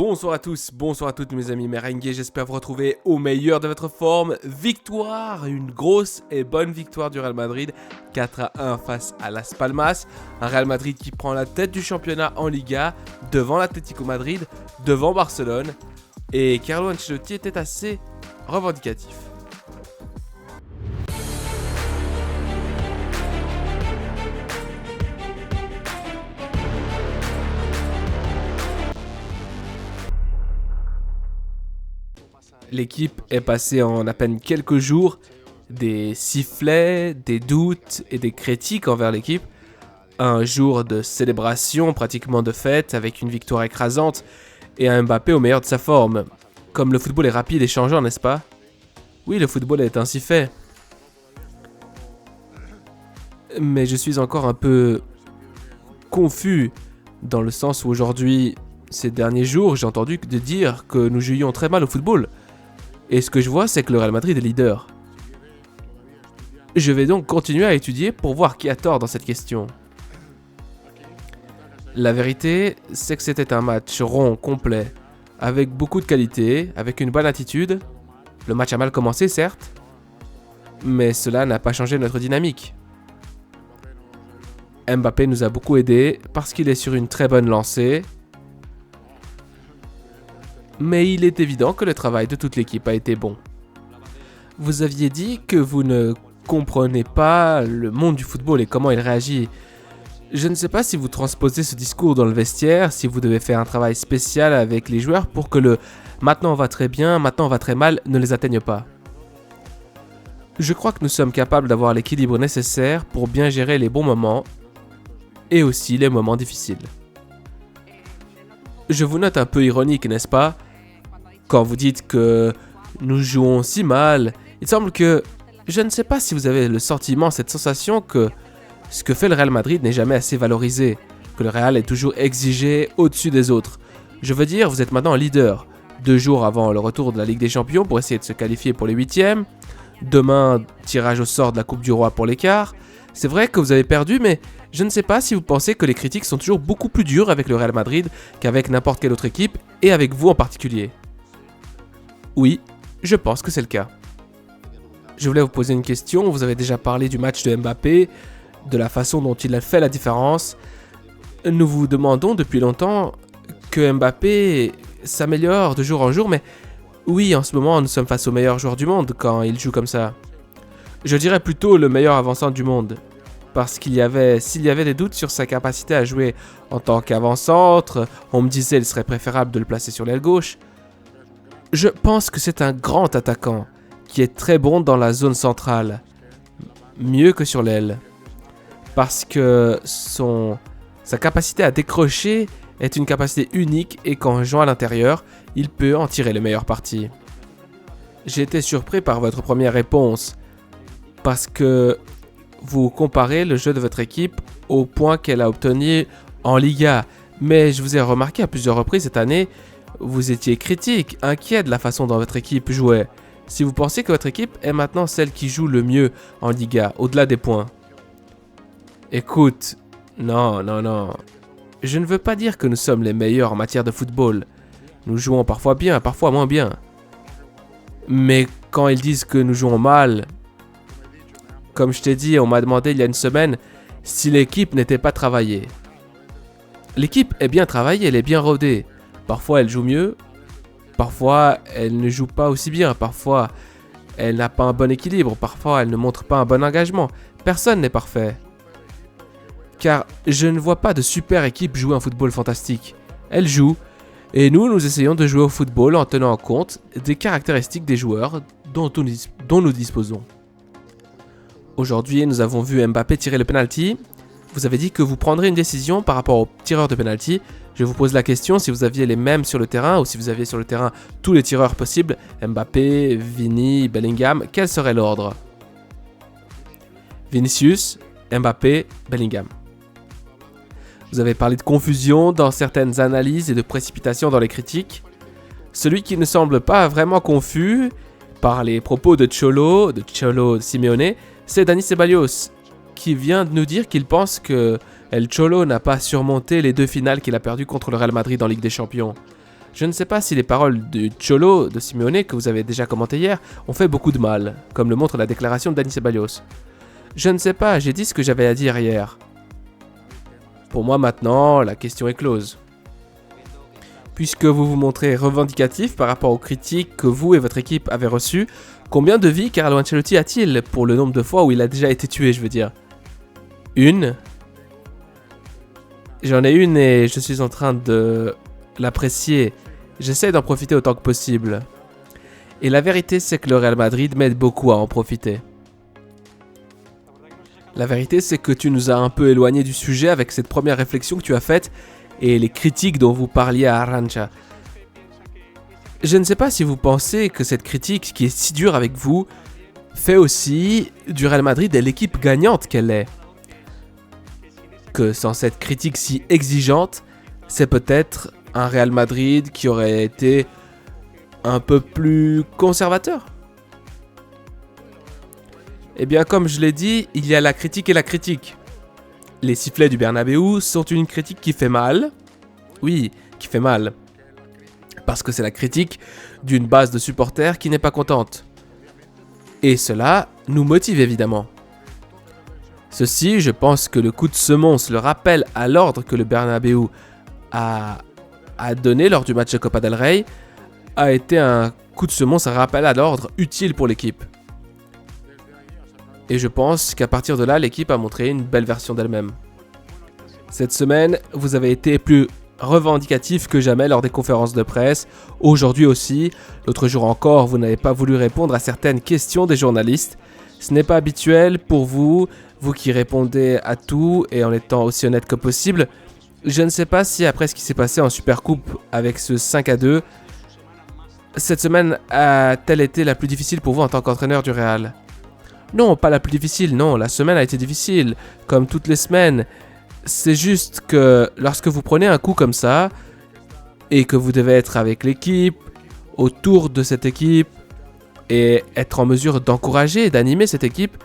Bonsoir à tous, bonsoir à toutes mes amis merengues, j'espère vous retrouver au meilleur de votre forme. Victoire, une grosse et bonne victoire du Real Madrid, 4-1 face à Las Palmas. Un Real Madrid qui prend la tête du championnat en Liga, devant l'Atlético Madrid, devant Barcelone. Et Carlo Ancelotti était assez revendicatif. L'équipe est passée en à peine quelques jours des sifflets, des doutes et des critiques envers l'équipe. Un jour de célébration, pratiquement de fête, avec une victoire écrasante et un Mbappé au meilleur de sa forme. Comme le football est rapide et changeant, n'est-ce pas ? Oui, le football est ainsi fait. Mais je suis encore un peu confus, dans le sens où aujourd'hui, ces derniers jours, j'ai entendu dire que nous jouions très mal au football. Et ce que je vois, c'est que le Real Madrid est leader. Je vais donc continuer à étudier pour voir qui a tort dans cette question. La vérité, c'est que c'était un match rond, complet, avec beaucoup de qualité, avec une bonne attitude. Le match a mal commencé, certes, mais cela n'a pas changé notre dynamique. Mbappé nous a beaucoup aidés parce qu'il est sur une très bonne lancée. Mais il est évident que le travail de toute l'équipe a été bon. Vous aviez dit que vous ne comprenez pas le monde du football et comment il réagit. Je ne sais pas si vous transposez ce discours dans le vestiaire, si vous devez faire un travail spécial avec les joueurs pour que le « maintenant on va très bien, maintenant on va très mal » ne les atteigne pas. Je crois que nous sommes capables d'avoir l'équilibre nécessaire pour bien gérer les bons moments et aussi les moments difficiles. Je vous note un peu ironique, n'est-ce pas ? Quand vous dites que nous jouons si mal, il semble que, je ne sais pas si vous avez le sentiment, cette sensation que ce que fait le Real Madrid n'est jamais assez valorisé, que le Real est toujours exigé au-dessus des autres. Je veux dire, vous êtes maintenant un leader, 2 jours avant le retour de la Ligue des Champions pour essayer de se qualifier pour les 8e, demain, tirage au sort de la Coupe du Roi pour les quarts. C'est vrai que vous avez perdu, mais je ne sais pas si vous pensez que les critiques sont toujours beaucoup plus dures avec le Real Madrid qu'avec n'importe quelle autre équipe, et avec vous en particulier. Oui, je pense que c'est le cas. Je voulais vous poser une question. Vous avez déjà parlé du match de Mbappé, de la façon dont il a fait la différence. Nous vous demandons depuis longtemps que Mbappé s'améliore de jour en jour, mais oui, en ce moment, nous sommes face au meilleur joueur du monde quand il joue comme ça. Je dirais plutôt le meilleur avançant du monde. Parce s'il y avait des doutes sur sa capacité à jouer en tant qu'avant-centre, on me disait qu'il serait préférable de le placer sur l'aile gauche. Je pense que c'est un grand attaquant qui est très bon dans la zone centrale, mieux que sur l'aile, parce que sa capacité à décrocher est une capacité unique et qu'en jouant à l'intérieur, il peut en tirer le meilleur parti. J'ai été surpris par votre première réponse, parce que vous comparez le jeu de votre équipe au point qu'elle a obtenu en Liga, mais je vous ai remarqué à plusieurs reprises cette année. Vous étiez critique, inquiet de la façon dont votre équipe jouait. Si vous pensez que votre équipe est maintenant celle qui joue le mieux en Liga, au-delà des points. Écoute, non. Je ne veux pas dire que nous sommes les meilleurs en matière de football. Nous jouons parfois bien, parfois moins bien. Mais quand ils disent que nous jouons mal, comme je t'ai dit, on m'a demandé il y a une semaine si l'équipe n'était pas travaillée. L'équipe est bien travaillée, elle est bien rodée. Parfois elle joue mieux, parfois elle ne joue pas aussi bien, parfois elle n'a pas un bon équilibre, parfois elle ne montre pas un bon engagement. Personne n'est parfait. Car je ne vois pas de super équipe jouer un football fantastique. Elle joue, et nous essayons de jouer au football en tenant compte des caractéristiques des joueurs dont nous disposons. Aujourd'hui, nous avons vu Mbappé tirer le penalty. Vous avez dit que vous prendrez une décision par rapport au tireur de penalty. Je vous pose la question si vous aviez les mêmes sur le terrain ou si vous aviez sur le terrain tous les tireurs possibles, Mbappé, Vini, Bellingham, quel serait l'ordre ? Vinicius, Mbappé, Bellingham. Vous avez parlé de confusion dans certaines analyses et de précipitation dans les critiques. Celui qui ne semble pas vraiment confus par les propos de Cholo Simeone, c'est Dani Ceballos, qui vient de nous dire qu'il pense que El Cholo n'a pas surmonté les 2 finales qu'il a perdues contre le Real Madrid en Ligue des Champions. Je ne sais pas si les paroles du Cholo de Simeone, que vous avez déjà commenté hier, ont fait beaucoup de mal, comme le montre la déclaration de Dani Ceballos. Je ne sais pas, j'ai dit ce que j'avais à dire hier. Pour moi maintenant, la question est close. Puisque vous vous montrez revendicatif par rapport aux critiques que vous et votre équipe avez reçues, combien de vies Carlo Ancelotti a-t-il pour le nombre de fois où il a déjà été tué, je veux dire? Une. J'en ai une et je suis en train de l'apprécier. J'essaie d'en profiter autant que possible. Et la vérité, c'est que le Real Madrid m'aide beaucoup à en profiter. La vérité, c'est que tu nous as un peu éloigné du sujet avec cette première réflexion que tu as faite et les critiques dont vous parliez à Arantxa. Je ne sais pas si vous pensez que cette critique qui est si dure avec vous fait aussi du Real Madrid l'équipe gagnante qu'elle est. Que sans cette critique si exigeante, c'est peut-être un Real Madrid qui aurait été un peu plus conservateur. Eh bien, comme je l'ai dit, il y a la critique et la critique. Les sifflets du Bernabéu sont une critique qui fait mal. Oui, qui fait mal. Parce que c'est la critique d'une base de supporters qui n'est pas contente. Et cela nous motive évidemment. Ceci, je pense que le coup de semonce, le rappel à l'ordre que le Bernabéu a donné lors du match de Copa del Rey, a été un coup de semonce, un rappel à l'ordre utile pour l'équipe. Et je pense qu'à partir de là, l'équipe a montré une belle version d'elle-même. Cette semaine, vous avez été plus revendicatif que jamais lors des conférences de presse. Aujourd'hui aussi, l'autre jour encore, vous n'avez pas voulu répondre à certaines questions des journalistes. Ce n'est pas habituel pour vous, vous qui répondez à tout et en étant aussi honnête que possible. Je ne sais pas si après ce qui s'est passé en Supercoupe avec ce 5-2, cette semaine a-t-elle été la plus difficile pour vous en tant qu'entraîneur du Real ? Non, pas la plus difficile, non, la semaine a été difficile, comme toutes les semaines. C'est juste que lorsque vous prenez un coup comme ça, et que vous devez être avec l'équipe, autour de cette équipe, et être en mesure d'encourager et d'animer cette équipe,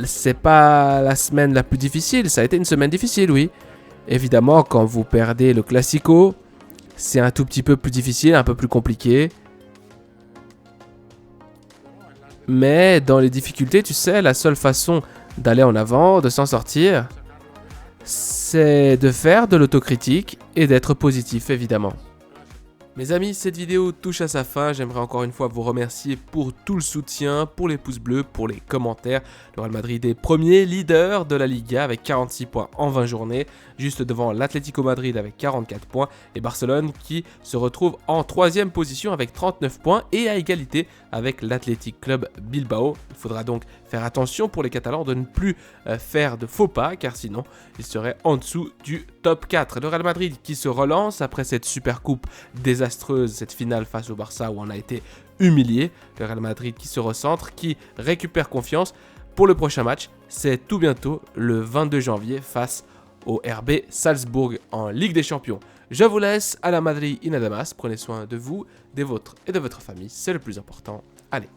c'est pas la semaine la plus difficile, ça a été une semaine difficile, oui. Évidemment, quand vous perdez le Classico, c'est un tout petit peu plus difficile, un peu plus compliqué. Mais dans les difficultés, tu sais, la seule façon d'aller en avant, de s'en sortir, c'est de faire de l'autocritique et d'être positif, évidemment. Mes amis, cette vidéo touche à sa fin. J'aimerais encore une fois vous remercier pour tout le soutien, pour les pouces bleus, pour les commentaires. Le Real Madrid est premier leader de la Liga avec 46 points en 20 journées, juste devant l'Atlético Madrid avec 44 points et Barcelone qui se retrouve en 3e position avec 39 points et à égalité avec l'Athletic Club Bilbao. Il faudra donc faire attention pour les Catalans de ne plus faire de faux pas car sinon ils seraient en dessous du top 4. Le Real Madrid qui se relance après cette super coupe désastreuse, cette finale face au Barça où on a été humilié. Le Real Madrid qui se recentre, qui récupère confiance pour le prochain match. C'est tout bientôt le 22 janvier face au RB Salzbourg en Ligue des Champions. Je vous laisse à la Madrid Inadamas. Prenez soin de vous, des vôtres et de votre famille. C'est le plus important. Allez.